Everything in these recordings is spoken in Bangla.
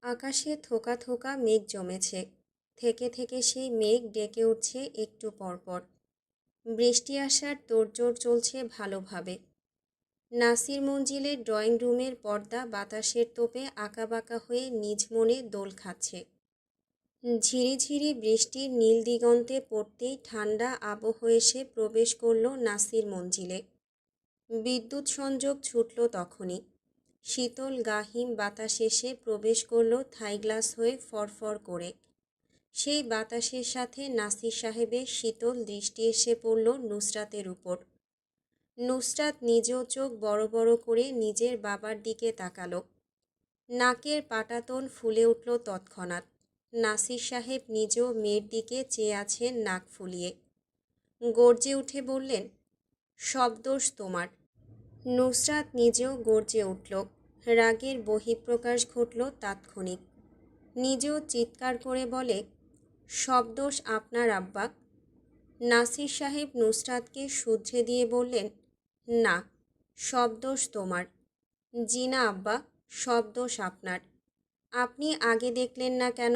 আকাশে থোকা থোকা মেঘ জমেছে। থেকে থেকে সেই মেঘ ডেকে উঠছে একটু পরপর। বৃষ্টি আসার তোড়জোড় চলছে ভালোভাবে। নাসির মঞ্জিলের ড্রয়িং রুমের পর্দা বাতাসের তোপে আঁকাবাঁকা হয়ে নিজ মনে দোল খাচ্ছে। ঝিরিঝিরি বৃষ্টির নীল দিগন্তে পড়তেই ঠান্ডা আবহ এসে প্রবেশ করল নাসির মঞ্জিলে। বিদ্যুৎ সংযোগ ছুটল তখনই। শীতল গাহিম বাতাস এসে প্রবেশ করল থাই গ্লাস হয়ে ফরফর করে। সেই বাতাসের সাথে নাসির সাহেবের শীতল দৃষ্টি এসে পড়ল নুসরাতের উপর। নুসরাত নিজেও চোখ বড় বড় করে নিজের বাবার দিকে তাকালো। নাকের পাটাতন ফুলে উঠল তৎক্ষণাৎ। নাসির সাহেব নিজেও মেয়ের দিকে চেয়ে আছেন নাক ফুলিয়ে। গর্জে উঠে বললেন, সব দোষ তোমার। নুসরাত নিজেও গর্জে উঠল। রাগের বহিঃপ্রকাশ ঘটল তাৎক্ষণিক। নিজেও চিৎকার করে বলে, সব দোষ আপনার আব্বা। নাসির সাহেব নুসরাতকে শুধরে দিয়ে বললেন, না, সব দোষ তোমার। জি না আব্বা, সব দোষ আপনার। আপনি আগে দেখলেন না কেন?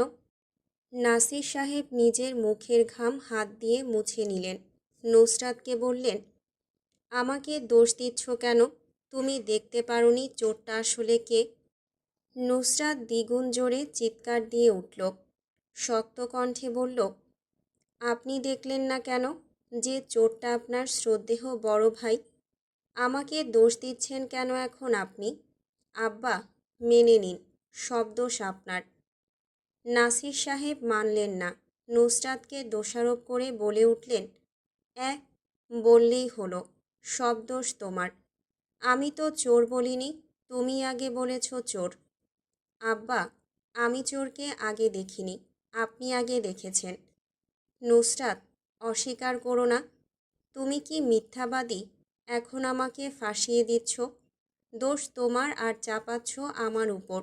নাসির সাহেব নিজের মুখের ঘাম হাত দিয়ে মুছে নিলেন। নুসরাতকে বললেন, আমাকে দোষ দিচ্ছ কেন? তুমি দেখতে পারোনি চোরটা আসলে কে? নুসরাত দ্বিগুণ জোরে চিৎকার দিয়ে উঠল। শক্ত কণ্ঠে বলল, আপনি দেখলেন না কেন যে চোরটা আপনার শ্রদ্ধেয় বড় ভাই? আমাকে দোষ দিচ্ছেন কেন এখন আপনি? আব্বা, মেনে নিন, সব দোষ আপনার। নাসির সাহেব মানলেন না। নুসরাতকে দোষারোপ করে বলে উঠলেন, বললেই হলো, সব দোষ তোমার। আমি তো চোর বলিনি, তুমি আগে বলেছ চোর। আব্বা, আমি চোরকে আগে দেখিনি, আপনি আগে দেখেছেন। নুসরাত, অস্বীকার করো না। তুমি কি মিথ্যাবাদী? এখন আমাকে ফাঁসিয়ে দিচ্ছ। দোষ তোমার আর চাপাচ্ছ আমার উপর।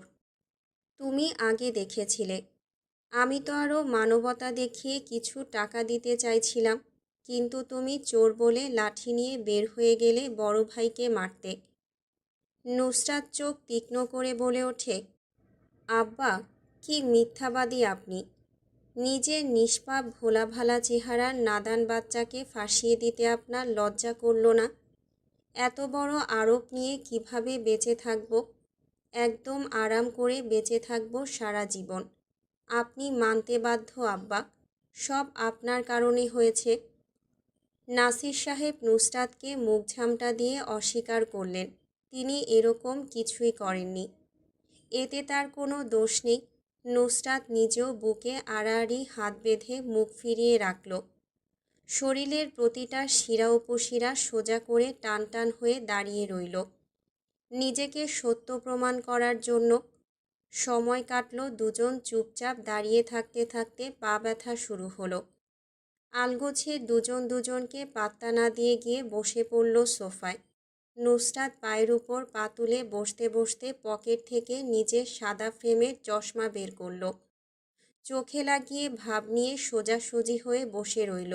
তুমি আগে দেখেছিলে। আমি তো আরও মানবতা দেখিয়ে কিছু টাকা দিতে চাইছিলাম, কিন্তু তুমি চোর বলে লাঠি নিয়ে বের হয়ে গেলে বড় ভাইকে মারতে। নুসরাত চোখ তীক্ষ্ণ করে বলে ওঠে, আব্বা, কি মিথ্যাবাদী আপনি! নিজের নিষ্পাপ ভোলাভালা চেহারার নাদান বাচ্চাকে ফাঁসিয়ে দিতে আপনার লজ্জা করল না? এত বড় আরোপ নিয়ে কিভাবে বেঁচে থাকব? একদম আরাম করে বেঁচে থাকব সারা জীবন। আপনি মানতে বাধ্য আব্বা, সব আপনার কারণে হয়েছে। নাসির সাহেব নুসরাতকে মুখ ঝামটা দিয়ে অস্বীকার করলেন, তিনি এরকম কিছুই করেননি। এতে তার কোনো দোষ নেই। নুসরাত নিজেও বুকে আড়াআড়ি হাত বেঁধে মুখ ফিরিয়ে রাখল। শরীরের প্রতিটা শিরা উপশিরা সোজা করে টান টান হয়ে দাঁড়িয়ে রইল, নিজেকে সত্য প্রমাণ করার জন্য। সময় কাটল, দুজন চুপচাপ দাঁড়িয়ে থাকতে থাকতে পা ব্যথা শুরু হলো। আলগোছে দুজন দুজনকে পাত্তা না দিয়ে গিয়ে বসে পড়ল সোফায়। নুসরাত পায়ের উপর পা তুলে বসতে বসতে পকেট থেকে নিজের সাদা ফ্রেমের চশমা বের করল। চোখে লাগিয়ে ভাব নিয়ে সোজাসুজি হয়ে বসে রইল।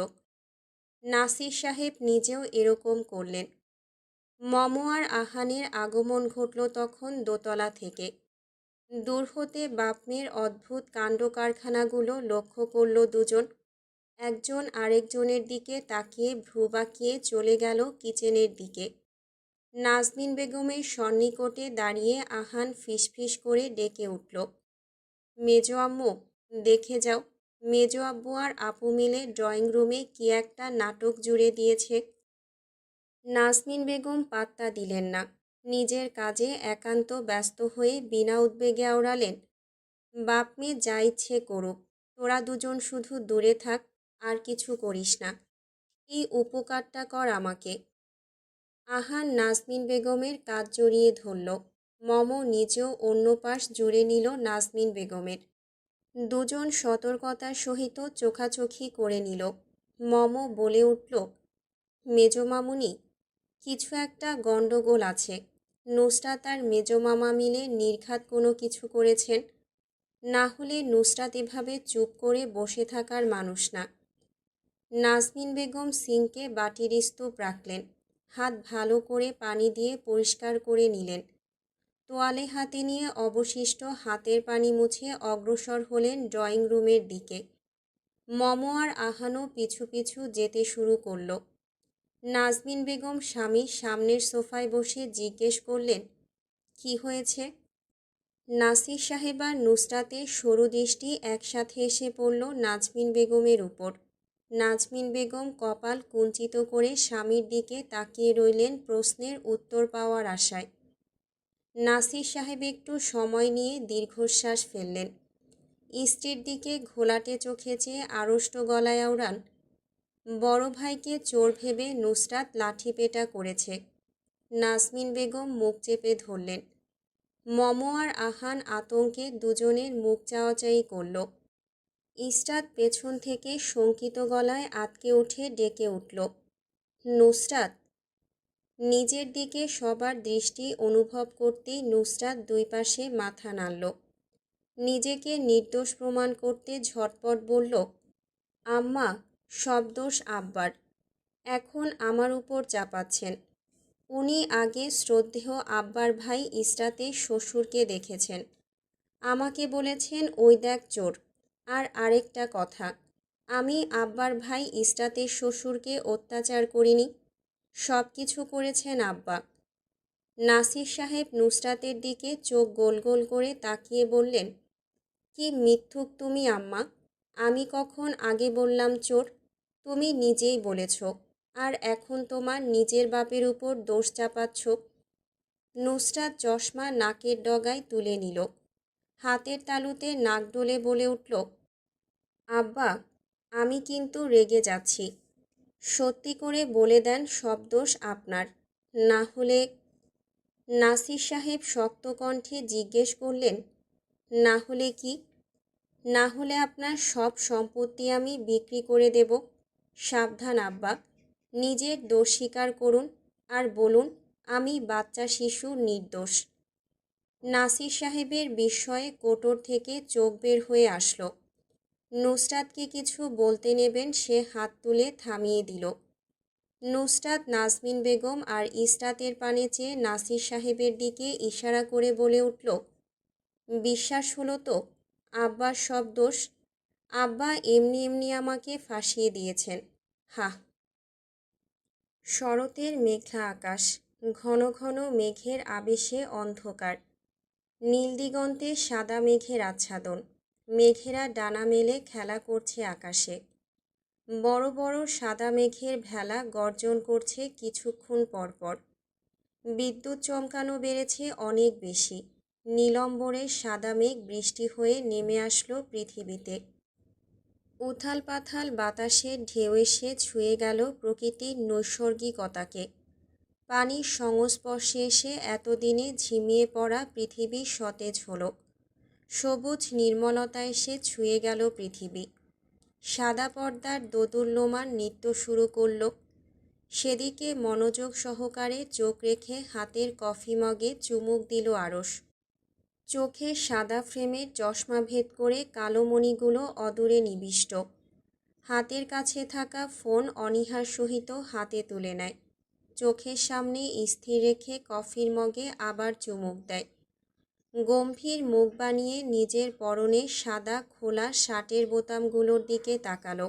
নাসির সাহেব নিজেও এরকম করলেন। মম আর আহানের আগমন ঘটল তখন দোতলা থেকে। দূর হতে বাপ মেয়ের অদ্ভুত কাণ্ড কারখানাগুলো লক্ষ্য করল দুজন। একজন আরেকজনের দিকে তাকিয়ে ভ্রু বাঁকিয়ে চলে গেল কিচেনের দিকে। নাজনীন বেগমের সন্নিকটে দাঁড়িয়ে আহান ফিসফিস করে ডেকে উঠল, মেজো আম্মু, দেখে যাও, মেজো আব্বু আর আপু মিলে ড্রয়িং রুমে কি একটা নাটক জুড়ে দিয়েছে। নাজনীন বেগম পাত্তা দিলেন না। নিজের কাজে একান্ত ব্যস্ত হয়ে বিনা উদ্বেগে আওড়ালেন, বাপ মেয়ে যা ইচ্ছে করুক, তোরা দুজন শুধু দূরে থাক, আর কিছু করিস না। এই উপকারটা কর আমাকে। আহান নাজনীন বেগমের কাজ জড়িয়ে ধরল। মম নিজেও অন্য পাশ জুড়ে নিল নাজনীন বেগমের। দুজন সতর্কতার সহিত চোখাচোখি করে নিল। মম বলে উঠল, মেজো মামুনি, কিছু একটা গণ্ডগোল আছে। নুসরাত আর মেজো মামা মিলে নির্ঘাত কোনো কিছু করেছেন। না হলে নুসরাত এভাবে চুপ করে বসে থাকার মানুষ না। নাজনীন বেগম সিংকে বাটির স্তূপ রাখলেন। হাত ভালো করে পানি দিয়ে পরিষ্কার করে নিলেন। তোয়ালে হাতে নিয়ে অবশিষ্ট হাতের পানি মুছে অগ্রসর হলেন ড্রয়িং রুমের দিকে। মম আর আহানও পিছু পিছু যেতে শুরু করল। নাজমিন বেগম স্বামীর সামনের সোফায় বসে জিজ্ঞেস করলেন, কি হয়েছে? নাসির সাহেব আর নুসরাতের সরু দৃষ্টি একসাথে এসে পড়ল নাজমিন বেগমের উপর। নাজমিন বেগম কপাল কুঞ্চিত করে স্বামীর দিকে তাকিয়ে রইলেন প্রশ্নের উত্তর পাওয়ার আশায়। নাসির সাহেব একটু সময় নিয়ে দীর্ঘশ্বাস ফেললেন। স্ত্রীর দিকে ঘোলাটে চোখে চেয়ে আড়ষ্ট গলায় আওড়ান, বড় ভাইকে চোর ভেবে নুসরাত লাঠিপেটা করেছে। নাজমিন বেগম মুখ চেপে ধরলেন। মম আর আহান আতঙ্কে দুজনের মুখ চাওয়াচাই করল। ইসরাত পেছন থেকে শঙ্কিত গলায় আতকে উঠে ডেকে উঠল, নুসরাত। নিজের দিকে সবার দৃষ্টি অনুভব করতেই নুসরাত দুই পাশে মাথা নাড়ল। নিজেকে নির্দোষ প্রমাণ করতে ঝটপট বলল, আম্মা, সব দোষ আব্বার, এখন আমার উপর চাপাচ্ছেন। উনি আগে শ্রদ্ধেয় আব্বার ভাই ইসরাতের শ্বশুরকে দেখেছেন, আমাকে বলেছেন ওই দেখ চোর। আর আরেকটা কথা, আমি আব্বার ভাই ইসরাতের শ্বশুরকে অত্যাচার করিনি, সব কিছু করেছেন আব্বা। নাসির সাহেব নুসরাতের দিকে চোখ গোল গোল করে তাকিয়ে বললেন, কি মিথ্যুক তুমি আম্মা, আমি কখন আগে বললাম চোর? তুমি নিজেই বলেছ, আর এখন তোমার নিজের বাপের উপর দোষ চাপাচ্ছ। নুসরাত চশমা নাকের ডগায় তুলে নিল, হাতের তালুতে নাক ডলে বলে উঠল, আব্বা, আমি কিন্তু রেগে যাচ্ছি। সত্যি করে বলে দেন সব দোষ আপনার, না হলে। নাসির সাহেব শক্ত কণ্ঠে জিজ্ঞেস করলেন, না হলে কি? না হলে আপনার সব সম্পত্তি আমি বিক্রি করে দেব। সাবধান আব্বা, নিজের দোষ স্বীকার করুন আর বলুন আমি বাচ্চা শিশু নির্দোষ। নাসির সাহেবের বিস্ময়ে কোটর থেকে চোখ বের হয়ে আসলো। নুসরাতকে কিছু বলতে নেবেন সে হাত তুলে থামিয়ে দিল। নুসরাত নাজমিন বেগম আর ইসরাতের পানে চেয়ে নাসির সাহেবের দিকে ইশারা করে বলে উঠল, বিশ্বাস হলো তো আব্বার সব দোষ? আব্বা এমনি এমনি আমাকে ফাঁসিয়ে দিয়েছেন। হাহ। শরতের মেঘলা আকাশ, ঘন ঘন মেঘের আবেশে অন্ধকার। নীল দিগন্তে সাদা মেঘের আচ্ছাদন, মেঘেরা ডানা মেলে খেলা করছে আকাশে। বড় বড় সাদা মেঘের ভেলা গর্জন করছে কিছুক্ষণ পরপর। বিদ্যুৎ চমকানো বেড়েছে অনেক বেশি। নীলম্বরের সাদা মেঘ বৃষ্টি হয়ে নেমে আসলো পৃথিবীতে। উথাল পাথাল বাতাসের ঢেউ এসে ছুঁয়ে গেল প্রকৃতির নৈসর্গিকতাকে। পানির সংস্পর্শে এসে এতদিনে ঝিমিয়ে পড়া পৃথিবী সতেজ হলো। সবুজ নির্মলতা এসে ছুঁয়ে গেল পৃথিবী। সাদা পর্দার দোদুল্যমান নৃত্য শুরু করল। সেদিকে মনোযোগ সহকারে চোখ রেখে হাতের কফি মগে চুমুক দিল আরশ। চোখের সাদা ফ্রেমের চশমা ভেদ করে কালো মণিগুলো অদূরে নিবিষ্ট। হাতের কাছে থাকা ফোন অনীহার সহিত হাতে তুলে নেয়। চোখের সামনে স্থির রেখে কফির মগে আবার চুমুক দেয়। গম্ভীর মুখ বানিয়ে নিজের পরনে সাদা খোলা শার্টের বোতামগুলোর দিকে তাকালো।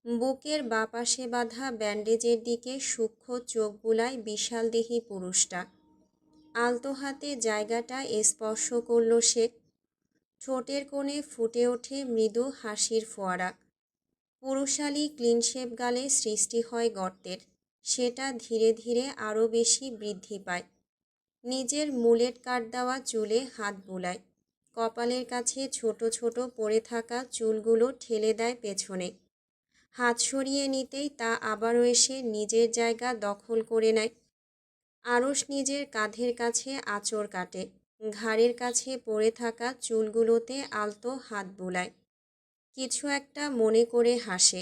বুকের বাপাশে বাঁধা ব্যান্ডেজের দিকে সূক্ষ্ম চোখ বুলায় বিশালদেহী পুরুষটা। আলতো হাতে জায়গাটা স্পর্শ করল সে। ঠোঁটের কোণে ফুটে ওঠে মৃদু হাসির ফোয়ারা। পুরুষালী ক্লিনশেপ গালে সৃষ্টি হয় গর্তের, সেটা ধীরে ধীরে আরও বেশি বৃদ্ধি পায়। নিজের মুলেট কাট দেওয়া চুলে হাত বুলায়। কপালের কাছে ছোট ছোট পড়ে থাকা চুলগুলো ঠেলে দেয় পেছনে। হাত সরিয়ে নিতেই তা আবারও এসে নিজের জায়গা দখল করে নেয়। আরশ নিজের কাঁধের কাছে আঁচড় কাটে। ঘাড়ের কাছে পড়ে থাকা চুলগুলোতে আলতো হাত বুলায়। কিছু একটা মনে করে হাসে।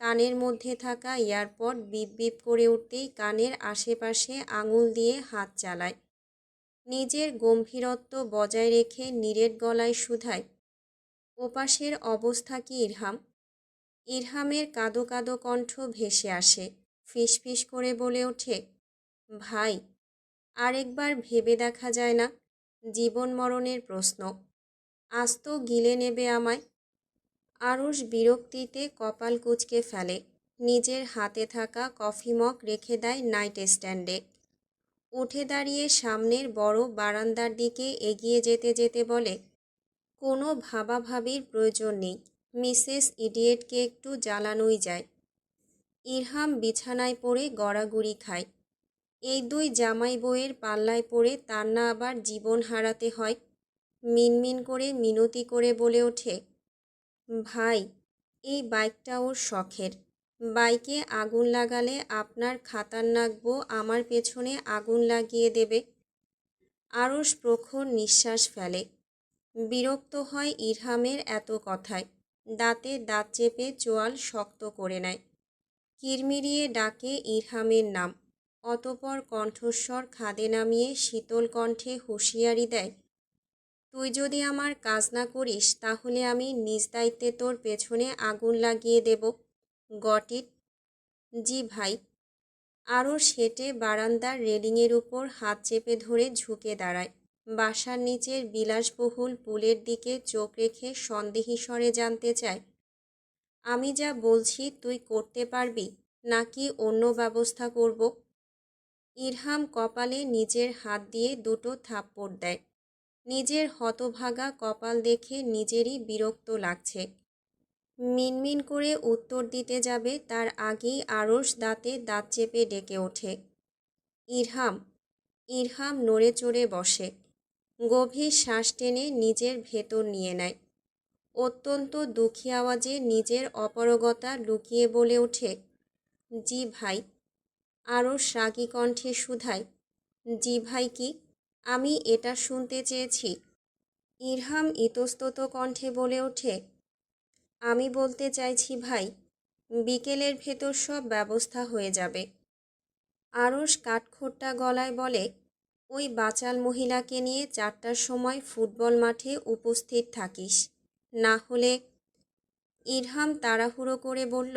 কানের মধ্যে থাকা এয়ারপড বিপ বিপ করে উঠতেই কানের আশেপাশে আঙুল দিয়ে হাত চালায়। নিজের গম্ভীরত্ব বজায় রেখে নীরের গলায় শুধায়, ওপাশের অবস্থা কি ইরহাম? ইরহামের কাঁদো কাঁদো কণ্ঠ ভেসে আসে। ফিসফিস করে বলে ওঠে, ভাই, আরেকবার ভেবে দেখা যায় না? জীবন মরণের প্রশ্ন। আজ তো গিলে নেবে আমায়। আরুষ বিরক্তিতে কপাল কুঁচকে ফেলে। নিজের হাতে থাকা কফি মগ রেখে দেয় নাইট স্ট্যান্ডে। উঠে দাঁড়িয়ে সামনের বড় বারান্দার দিকে এগিয়ে যেতে যেতে বলে, কোনো ভাবাভাবির প্রয়োজন নেই। মিসেস ইডিয়েটকে একটু জ্বালানোই যায়। ইরহাম বিছানায় পড়ে গড়াগড়ি খায়। এই দুই জামাই বউয়ের পাল্লায় পড়ে তার না আবার জীবন হারাতে হয়। মিনমিন করে মিনতি করে বলে ওঠে, ভাই, এই বাইকটা ওর শখের। বাইকে আগুন লাগালে আপনার খাতারনাক বউ আমার পেছনে আগুন লাগিয়ে দেবে। আরুষ প্রখর নিঃশ্বাস ফেলে। বিরক্ত হয় ইরহামের এত কথায়। দাঁতে দাঁত চেপে চোয়াল শক্ত করে নেয়। কিরমিরিয়ে ডাকে ইরহামের নাম। অতঃপর কণ্ঠস্বর খাদে নামিয়ে শীতল কণ্ঠে হুঁশিয়ারি দেয়, তুই যদি আমার কাজ না করিস তাহলে আমি নিজ দায়িত্বে তোর পেছনে আগুন লাগিয়ে দেব। Got it? জি ভাই। আরও হেঁটে বারান্দার রেলিংয়ের উপর হাত চেপে ধরে ঝুঁকে দাঁড়ায়। বাসার নিচের বিলাসবহুল পুলের দিকে চোখ রেখে সন্দেহী স্বরে জানতে চায়, আমি যা বলছি তুই করতে পারবি নাকি অন্য ব্যবস্থা করব? ইরহাম কপালে নিজের হাত দিয়ে দুটো থাপ্পড় দেয়। নিজের হতভাগা কপাল দেখে নিজেরই বিরক্ত লাগছে। মিনমিন করে উত্তর দিতে যাবে তার আগেই আরশ দাঁতে দাঁত চেপে ডেকে ওঠে, ইরহাম। ইরহাম নড়ে চড়ে বসে। গভীর শ্বাস টেনে নিজের ভেতর নিয়ে নেয়। অত্যন্ত দুঃখী আওয়াজে নিজের অপারগতা লুকিয়ে বলে ওঠে, জি ভাই। আরশ রাগী কণ্ঠে শুধায়, জি ভাই কি? আমি এটা শুনতে চেয়েছি। ইরহাম ইতস্তত কণ্ঠে বলে ওঠে, আমি বলতে চাইছি ভাই, বিকেলের ভেতর সব ব্যবস্থা হয়ে যাবে। আরশ কাঠখোট্টা গলায় বলে, ওই বাচাল মহিলাকে নিয়ে 4টার সময় ফুটবল মাঠে উপস্থিত থাকিস, না হলে। ইরহাম তাড়াহুড়ো করে বলল,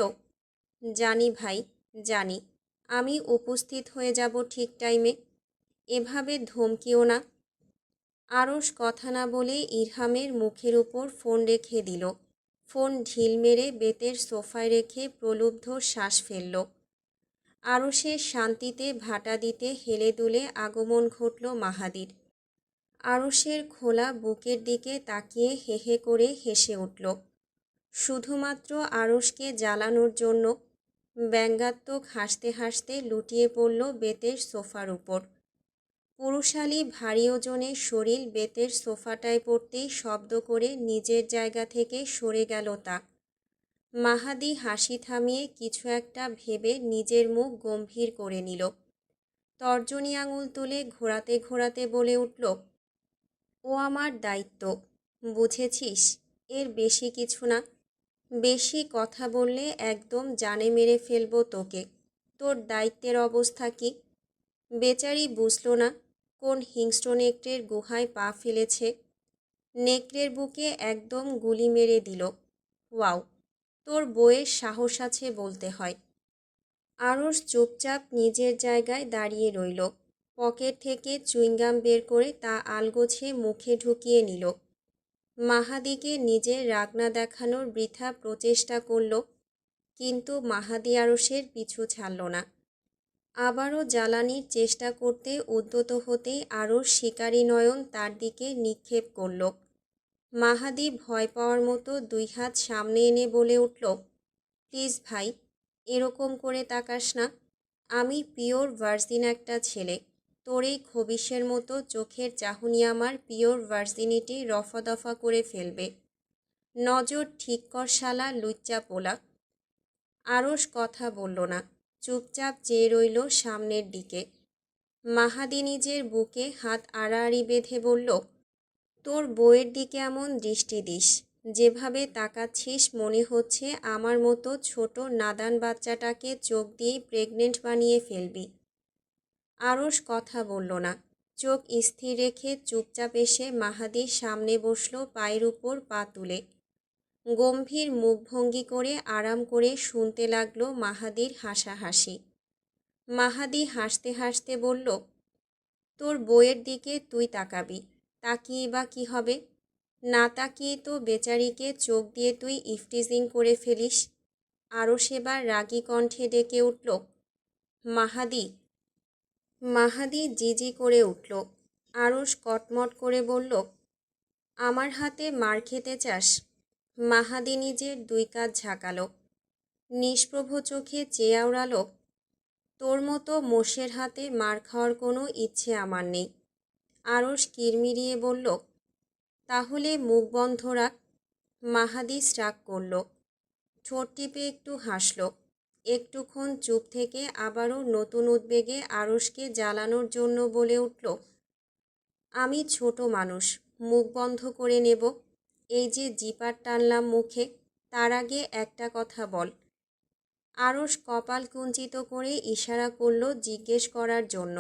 জানি ভাই, জানি। আমি উপস্থিত হয়ে যাব ঠিক টাইমে। এভাবে ধমকিও না। আরশ কথা না বলে ইরহামের মুখের উপর ফোন রেখে দিল। ফোন ঢিল মেরে বেতের সোফায় রেখে প্রলুব্ধ শ্বাস ফেলল। আরশের শান্তিতে ভাটা দিতে হেলে দুলে আগমন ঘটল মাহাদির। আরশের খোলা বুকের দিকে তাকিয়ে হে হে করে হেসে উঠল। শুধুমাত্র আরশকে জ্বালানোর জন্য। ব্যঙ্গাত্মক হাসতে হাসতে লুটিয়ে পড়ল বেতের সোফার উপর। পুরুষালী ভারী ওজনের শরীর বেতের সোফাটায় পড়তেই শব্দ করে নিজের জায়গা থেকে সরে গেল তা। মাহাদি হাসি থামিয়ে কিছু একটা ভেবে নিজের মুখ গম্ভীর করে নিল। তর্জনী আঙুল তুলে ঘোরাতে ঘোরাতে বলে উঠল, ও আমার দায়িত্ব, বুঝেছিস? এর বেশি কিছু না। বেশি কথা বললে একদম জানে মেরে ফেলবো তোকে। তোর দায়িত্বের অবস্থা কি? বেচারি বুঝল না কোন হিংস্র নেকড়ের গুহায় পা ফেলেছে। নেকড়ের বুকে একদম গুলি মেরে দিল। ওয়াও, তোর বউয়ের সাহস আছে বলতে হয়। আরশ চুপচাপ নিজের জায়গায় দাঁড়িয়ে রইল। পকেট থেকে চুইংগাম বের করে তা আলগোছে মুখে ঢুকিয়ে নিল। মাহাদিকে নিজের রাগ না দেখানোর বৃথা প্রচেষ্টা করল, কিন্তু মাহাদি আরশের পিছু ছাড়ল না। আবারও জ্বালানির চেষ্টা করতে উদ্যত হতেই আরশ শিকারী নয়ন তার দিকে নিক্ষেপ করল। মাহাদি ভয় পাওয়ার মতো 2 হাত সামনে এনে বলে উঠল, প্লিজ ভাই, এরকম করে তাকাস না। আমি পিওর ভার্জিন একটা ছেলে। তোর এই খবিশের মতো চোখের চাহনি আমার পিওর ভার্জিনিটি রফা দফা করে ফেলবে। নজর ঠিক কর শালা লুচ্চা পোলা। আরশ কথা বলল না, চুপচাপ চেয়ে রইল সামনের দিকে। মাহাদি নিজের বুকে হাত আড়াআড়ি বেঁধে বলল, তোর বউয়ের দিকে এমন দৃষ্টি দিস, যেভাবে তাকাচ্ছিস মনে হচ্ছে আমার মতো ছোট নাদান বাচ্চাটাকে চোখ দিয়েই প্রেগনেন্ট বানিয়ে ফেলবি। আরশ কথা বলল না, চোখ স্থির রেখে চুপচাপ এসে মাহাদির সামনে বসল পায়ের উপর পা তুলে। গম্ভীর মুখভঙ্গি করে আরাম করে শুনতে লাগলো মাহাদির হাসাহাসি। মাহাদি হাসতে হাসতে বলল, তোর বউয়ের দিকে তুই তাকাবি, তাকিয়ে বা কী হবে? না তাকিয়ে তো বেচারিকে চোখ দিয়ে তুই ইফটিজিং করে ফেলিস। আরও সেবার রাগী কণ্ঠে ডেকে উঠল, মাহাদি। মাহাদি জিজি করে উঠল। আরশ কটমট করে বলল, আমার হাতে মার খেতে চাস? মাহাদি নিজের দুই কাঁধ ঝাঁকালো, নিষ্প্রভ চোখে চেয়ে আওড়ালো, তোর মতো মোষের হাতে মার খাওয়ার কোনো ইচ্ছে আমার নেই। আরশ কিরমিরিয়ে বলল, তাহলে মুখ বন্ধ রাখ। মাহাদি রাগ করল, ঠোঁট টিপে একটু হাসল। একটুক্ষণ চুপ থেকে আবারও নতুন উদ্বেগে আরশকে জ্বালানোর জন্য বলে উঠল, আমি ছোট মানুষ, মুখ বন্ধ করে নেব? এই যে জিপার টানলাম মুখে, তার আগে একটা কথা বল। আরশ কপাল কুঞ্চিত করে ইশারা করল জিজ্ঞেস করার জন্য।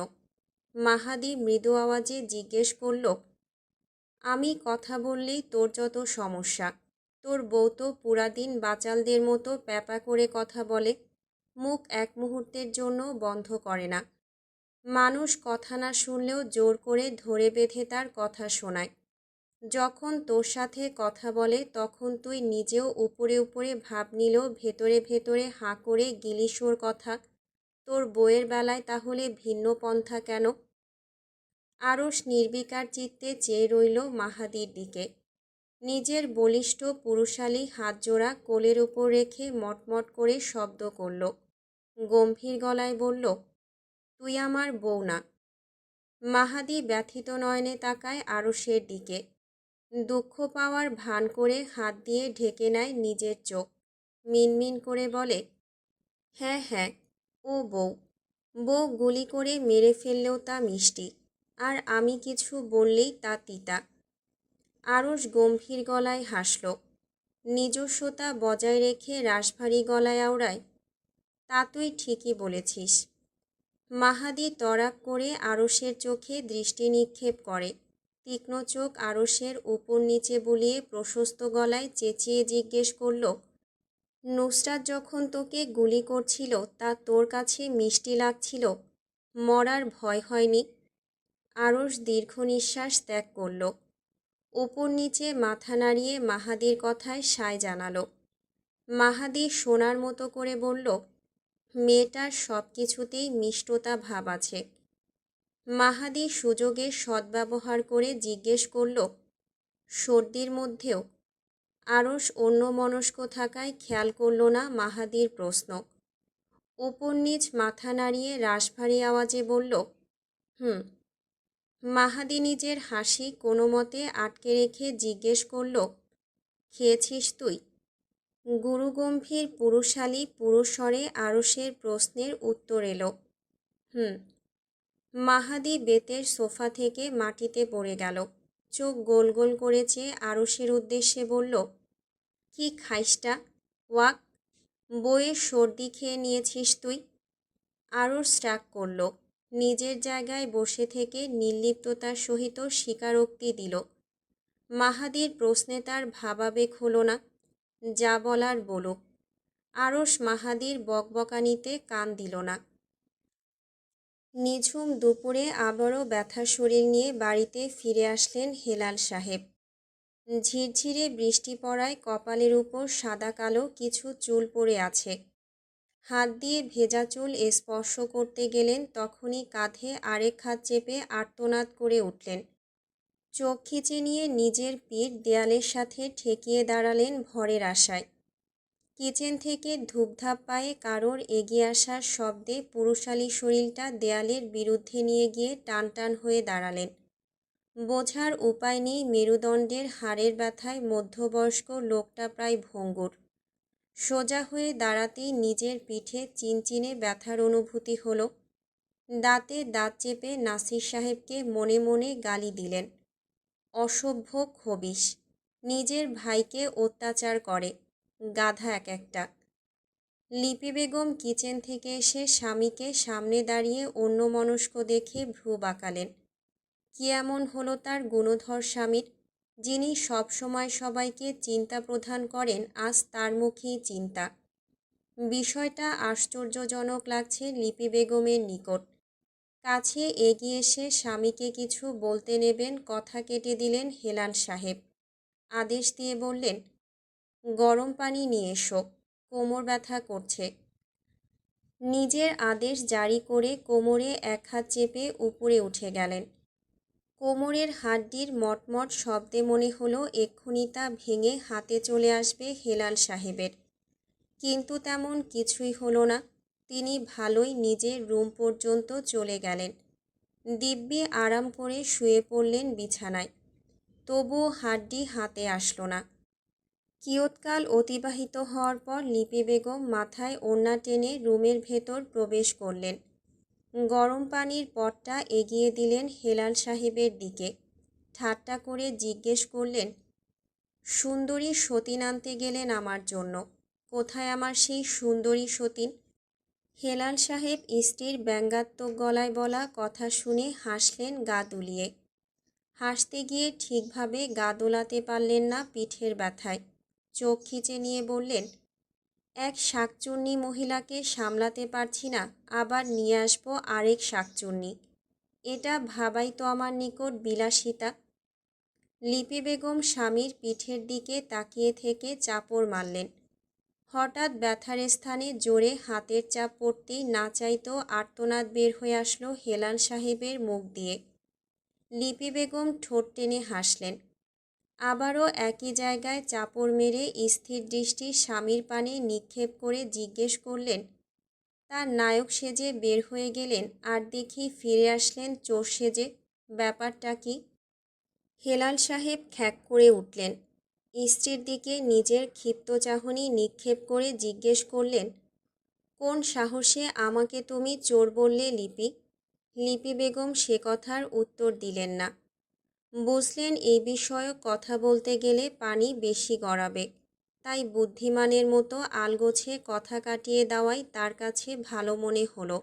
মাহাদি মৃদু আওয়াজে জিজ্ঞেস করল, আমি কথা বললেই তোর যত সমস্যা। তোর বউ তো পুরা দিন বাচালদের মতো প্যাপা করে কথা বলে, মুখ এক মুহূর্তের জন্য বন্ধ করে না। মানুষ কথা না শুনলেও জোর করে ধরে বেঁধে তার কথা শোনায়। যখন তোর সাথে কথা বলে তখন তুই নিজেও উপরে উপরে ভাব নিলেও ভেতরে ভেতরে হাঁ করে গিলিস ওর কথা। তোর বউয়ের বেলায় তাহলে ভিন্ন পন্থা কেন? আরশ নির্বিকার চিত্তে চেয়ে রইল মাহাদির দিকে। নিজের বলিষ্ঠ পুরুষালী হাতজোড়া কোলের উপর রেখে মটমট করে শব্দ করল, গম্ভীর গলায় বলল, তুই আমার বউ না। মাহাদি ব্যথিত নয়নে তাকায় আরশের দিকে। দুঃখ পাওয়ার ভান করে হাত দিয়ে ঢেকে নেয় নিজের চোখ। মিনমিন করে বলে, হ্যাঁ হ্যাঁ, ও বউ। বউ গুলি করে মেরে ফেললেও তা মিষ্টি, আর আমি কিছু বললেই তা তিতা। আরশ গম্ভীর গলায় হাসল, নিজস্বতা বজায় রেখে রাশভারী গলায় আওড়ায়, তা তুই ঠিকই বলেছিস। মাহাদি তড়াক করে আরশের চোখে দৃষ্টি নিক্ষেপ করে। তীক্ষ্ণ চোখ আরশের উপর নিচে বুলিয়ে প্রশস্ত গলায় চেঁচিয়ে জিজ্ঞেস করল, নুসরাত যখন তোকে গুলি করছিল তা তোর কাছে মিষ্টি লাগছিল? মরার ভয় হয়নি? আরশ দীর্ঘ নিঃশ্বাস ত্যাগ করল। উপর নিচে মাথা নাড়িয়ে মাহাদির কথায় সায় জানালো। মাহাদি সোনার মতো করে বলল, মেয়েটার সব কিছুতেই মিষ্টতা ভাব আছে। মাহাদি সুযোগের সদ্ব্যবহার করে জিজ্ঞেস করল, সর্দির মধ্যেও? আরশ অন্যমনস্ক থাকায় খেয়াল করল না মাহাদির প্রশ্ন। উপর নিচ মাথা নাড়িয়ে রাশভারী আওয়াজে বলল, হুম। মাহাদি নিজের হাসি কোনো মতে আটকে রেখে জিজ্ঞেস করল, খেয়েছিস তুই? গুরুগম্ভীর পুরুষালী পুরুষস্বরে আরশের প্রশ্নের উত্তর এলো, হুম। মাহাদি বেতের সোফা থেকে মাটিতে পড়ে গেল। চোখ গোল গোল করে চেয়ে আরশের উদ্দেশ্যে বলল, কি খাইসটা? ওয়াক, বইয়ের সর্দি খেয়ে নিয়েছিস তুই? আরশ রাগ করল, নিজের জায়গায় বসে থেকে নির্লিপ্ততার সহিত স্বীকারোক্তি দিল। মাহাদির প্রশ্নে তার ভাবাবেগ হলো না, যা বলার বলুক। আরশ মাহাদির বকবকানিতে কান দিল না। নিঝুম দুপুরে আবারও ব্যথা শরীর নিয়ে বাড়িতে ফিরে আসলেন হেলাল সাহেব। ঝিরঝিরে বৃষ্টি পড়ায় কপালের উপর সাদা কালো কিছু চুল পড়ে আছে। হাত দিয়ে ভেজা চুল স্পর্শ করতে গেলেন তখনই কাঁধে আরেক হাত চেপে আর্তনাদ করে উঠলেন। চোখ খিচে নিয়ে নিজের পিঠ দেয়ালের সাথে ঠেকিয়ে দাঁড়ালেন ভরের আশায়। কিচেন থেকে ধূপধাপ পায়ে কারোর এগিয়ে আসার শব্দে পুরুষালী শরীরটা দেয়ালের বিরুদ্ধে নিয়ে গিয়ে টান টান হয়ে দাঁড়ালেন। বোঝার উপায় নেই মেরুদণ্ডের হাড়ের ব্যথায় মধ্যবয়স্ক লোকটা প্রায় ভঙ্গুর। সোজা হয়ে দাঁড়াতেই নিজের পিঠে চিনচিনে ব্যথার অনুভূতি হলো। দাঁতে দাঁত চেপে নাসির সাহেবকে মনে মনে গালি দিলেন, অসভ্য খবিশ, নিজের ভাইকে অত্যাচার করে, গাধা এক একটা। লিপি বেগম কিচেন থেকে এসে স্বামীকে সামনে দাঁড়িয়ে অন্যমনস্ক দেখে ভ্রু বাঁকালেন। কি এমন হলো তার গুণধর স্বামীর, যিনি সবসময় সবাইকে চিন্তা প্রদান করেন, আজ তার মুখেই চিন্তা। বিষয়টা আশ্চর্যজনক লাগছে লিপি বেগমের নিকট। কাছে এগিয়ে এসে স্বামীকে কিছু বলতে নেবেন, কথা কেটে দিলেন হেলাল সাহেব। আদেশ দিয়ে বললেন, গরম পানি নিয়ে এসো, কোমর ব্যথা করছে। নিজের আদেশ জারি করে কোমরে এক হাত চেপে উপরে উঠে গেলেন। কোমরের হাড্ডির মটমট শব্দে মনে হলো এক্ষুনি তা ভেঙে হাতে চলে আসবে হেলাল সাহেবের। কিন্তু তেমন কিছুই হলো না। তিনি ভালোই নিজের রুম পর্যন্ত চলে গেলেন। দিব্যি আরাম করে শুয়ে পড়লেন বিছানায়। তবুও হাড্ডি হাতে আসলো না। কিয়ৎকাল অতিবাহিত হওয়ার পর লিপি বেগম মাথায় ওড়না টেনে রুমের ভেতর প্রবেশ করলেন। গরম পানির পটটা এগিয়ে দিলেন হেলাল সাহেবের দিকে। ঠাট্টা করে জিজ্ঞেস করলেন, সুন্দরী সতীন আনতে গেলেন আমার জন্য, কোথায় আমার সেই সুন্দরী সতীন? হেলাল সাহেব স্ত্রীর ব্যঙ্গাত্মক গলায় বলা কথা শুনে হাসলেন গা দুলিয়ে। হাসতে গিয়ে ঠিকভাবে গা দোলাতে পারলেন না পিঠের ব্যথায়। চোখ খিচে নিয়ে বললেন, এক শাকচুন্নি মহিলাকে সামলাতে পারছি না, আবার নিয়ে আসবো আরেক শাকচুন্নি। এটা ভাবাই তো আমার নিকট বিলাসিতা। লিপি বেগম স্বামীর পিঠের দিকে তাকিয়ে থেকে চাপড় মারলেন। হঠাৎ ব্যথার স্থানে জোরে হাতের চাপ পড়তেই না চাইতেও আর্তনাদ বের হয়ে আসলো হেলাল সাহেবের মুখ দিয়ে। লিপি বেগম ঠোঁট টেনে হাসলেন। আবারও একই জায়গায় চাপড় মেরে স্থির দৃষ্টি স্বামীর পানে নিক্ষেপ করে জিজ্ঞেস করলেন, তার নায়ক সেজে বের হয়ে গেলেন আর দেখি ফিরে আসলেন চোর সেজে, ব্যাপারটা কি? হেলাল সাহেব খ্যাঁক করে উঠলেন। স্ত্রীর দিকে নিজের ক্ষিপ্ত চাহনি নিক্ষেপ করে জিজ্ঞেস করলেন, কোন সাহসে আমাকে তুমি চোর বললে লিপি? লিপি বেগম সে কথার উত্তর দিলেন না। বুঝলেন এই বিষয়ে কথা বলতে গেলে পানি বেশি গড়াবে, তাই বুদ্ধিমানের মতো আলগোছে কথা কাটিয়ে দেওয়াই তার কাছে ভালো মনে হলো।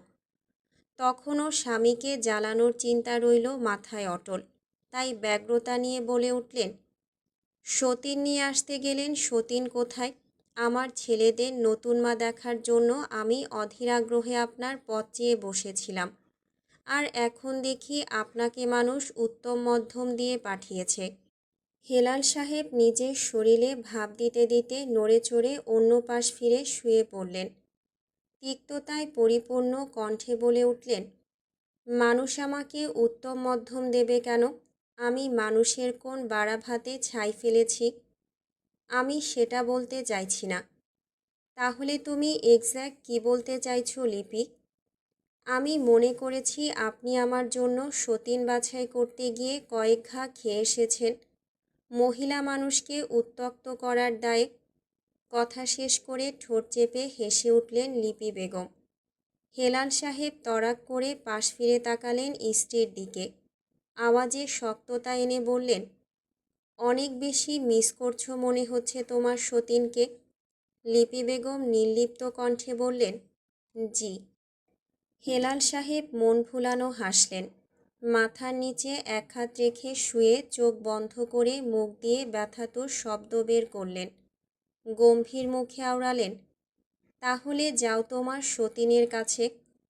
তখনও স্বামীকে জ্বালানোর চিন্তা রইল মাথায় অটল, তাই ব্যগ্রতা নিয়ে বলে উঠলেন, সতীন নিয়ে আসতে গেলেন, সতীন কোথায়? আমার ছেলেদের নতুন মা দেখার জন্য আমি অধীর আগ্রহে আপনার পথ চেয়ে বসেছিলাম, আর এখন দেখি আপনাকে মানুষ উত্তম মধ্যম দিয়ে পাঠিয়েছে। হেলাল সাহেব নিজের শরীরে ভাব দিতে দিতে নড়ে চড়ে অন্য পাশ ফিরে শুয়ে পড়লেন। তিক্ততায় পরিপূর্ণ কণ্ঠে বলে উঠলেন, মানুষ আমাকে উত্তম মধ্যম দেবে কেন? আমি মানুষের কোন বাড়া ভাতে ছাই ফেলেছি? আমি সেটা বলতে চাইছি না। তাহলে তুমি এক্স্যাক্ট কী বলতে চাইছো লিপি? আমি মনে করেছি আপনি আমার জন্য সতীন বাছাই করতে গিয়ে কয়েক ঘা খেয়ে এসেছেন, মহিলা মানুষকে উত্ত্যক্ত করার দায়ে। কথা শেষ করে ঠোঁট চেপে হেসে উঠলেন লিপি বেগম। হেলাল সাহেব তড়াক করে পাশ ফিরে তাকালেন স্ত্রীর দিকে। আওয়াজে শক্ততা এনে বললেন, অনেক বেশি মিস করছো মনে হচ্ছে তোমার সতীনকে। লিপি বেগম নির্লিপ্ত কণ্ঠে বললেন, জি। হেলাল সাহেব মন ভুলানো হাসলেন। মাথার নিচে এক হাত রেখে শুয়ে চোখ বন্ধ করে মুখ দিয়ে ব্যথাতুর শব্দ বের করলেন। গম্ভীর মুখে আওড়ালেন, তাহলে যাও তোমার সতীনের কাছে।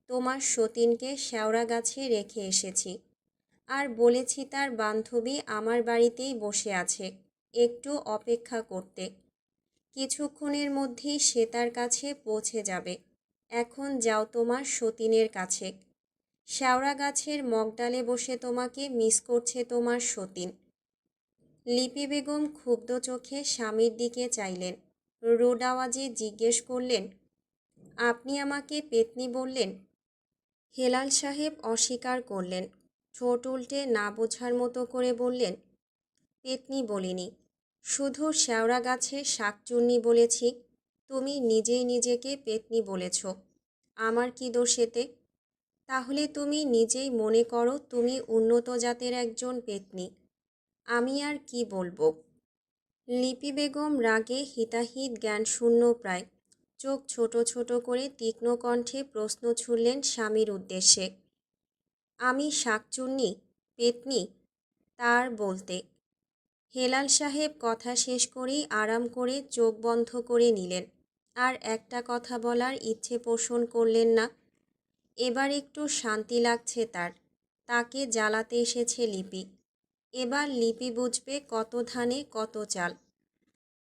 তোমার সতীনকে শেওড়া গাছে রেখে এসেছি, আর বলেছি তার বান্ধবী আমার বাড়িতেই বসে আছে, একটু অপেক্ষা করতে। কিছুক্ষণের মধ্যেই সে তার কাছে পৌঁছে যাবে। এখন যাও তোমার সতীনের কাছে। শেওড়া গাছের মগডালে বসে তোমাকে মিস করছে তোমার সতীন। লিপি বেগম ক্ষুব্ধ চোখে স্বামীর দিকে চাইলেন। রোড আওয়াজে জিজ্ঞেস করলেন, আপনি আমাকে পেতনি বললেন? হেলাল সাহেব অস্বীকার করলেন। ঠোঁট উল্টে না বোঝার মতো করে বললেন, পেতনি বলিনি, শুধু শেওড়া গাছের শাকচুন্নি বলেছি। তুমি নিজেই নিজেকে পেতনি বলেছ, আমার কি দোষ এতে? তাহলে তুমি নিজেই মনে করো তুমি উন্নত জাতের একজন পেতনি, আমি আর কি বলবো? লিপি বেগম রাগে হিতাহিত জ্ঞানশূন্য প্রায়। চোখ ছোট ছোট করে তীক্ষ্ণ কণ্ঠে প্রশ্ন ছুড়লেন স্বামীর উদ্দেশ্যে, আমি শাকচুন্নি, পেতনি? তার বলতে। হেলাল সাহেব কথা শেষ করেই আরাম করে চোখ বন্ধ করে নিলেন। আর একটা কথা বলার ইচ্ছে পোষণ করলেন না। এবার একটু শান্তি লাগছে তার। তাকে জ্বালাতে এসেছে লিপি। এবার লিপি বুঝবে কত ধানে কত চাল।